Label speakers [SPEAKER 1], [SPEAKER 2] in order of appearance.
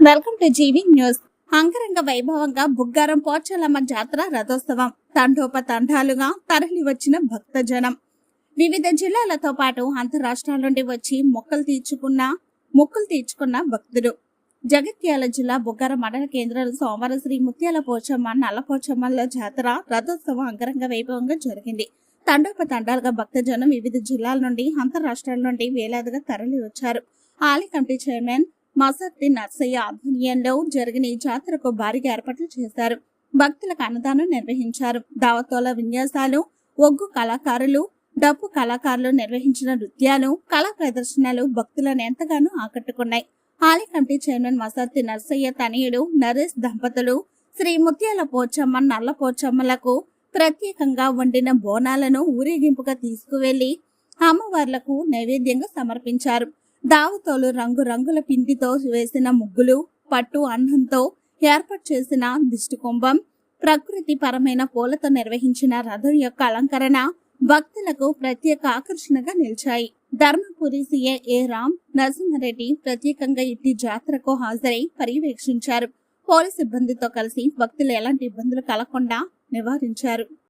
[SPEAKER 1] Welcome to GV news. అంగరంగ వైభవంగా బుగ్గారం పోచలమ్మ జాతర రథోత్సవం తండోపతండాలుగా తరలి వచ్చిన భక్తజనం. వివిధ జిల్లాలతో పాటు అంతరాష్ట్రాల నుండి వచ్చి మొక్కులు తీర్చుకున్న భక్తులు. జగిత్యాల జిల్లా బుగ్గారం మండల కేంద్రంలో సోమవారం శ్రీ ముత్యాల పోచమ్మ నల్లపోచమ్మల జాతర రథోత్సవం అంగరంగ వైభవంగా జరిగింది. తండోపతండాలుగా భక్తజనం వివిధ జిల్లాల నుండి అంతరాష్ట్రాల నుండి వేలాదిగా తరలి వచ్చారు. ఆలయ కమిటీ చైర్మన్ మసర్తి నర్సయ్య ఆధ్వర్యంలో జరిగిన ఈ జాతరకు భారీగా ఏర్పాట్లు చేశారు. భక్తులకు అన్నదానం నిర్వహించారు. దావతోల విన్యాసాలు, ఒగ్గు కళాకారులు, డప్పు కళాకారులు నిర్వహించిన నృత్యాలు, కళా ప్రదర్శనలు భక్తులను ఎంతగానో ఆకట్టుకున్నాయి. ఆలయ కమిటీ చైర్మన్ మసర్తి నర్సయ్య తనయుడు నరేష్ దంపతులు శ్రీ ముత్యాల పోచమ్మ నల్ల పోచమ్మలకు ప్రత్యేకంగా వండిన బోనాలను ఊరేగింపుగా తీసుకువెళ్లి అమ్మవార్లకు నైవేద్యంగా సమర్పించారు. దావతోలు రంగురంగుల పిండితో వేసిన ముగ్గులు, పట్టు అన్నంతో ఏర్పాటు చేసిన దిష్టికుంభం, ప్రకృతి పరమైన పూలతో నిర్వహించిన రథం యొక్క అలంకరణ భక్తులకు ప్రత్యేక ఆకర్షణగా నిలిచాయి. ధర్మపురి సీఏ ఏ రామ్ నరసింహారెడ్డి ప్రత్యేకంగా ఇట్టి జాతరకు హాజరై పర్యవేక్షించారు. పోలీసు సిబ్బందితో కలిసి భక్తులు ఎలాంటి ఇబ్బందులు కలగకుండా నివారించారు.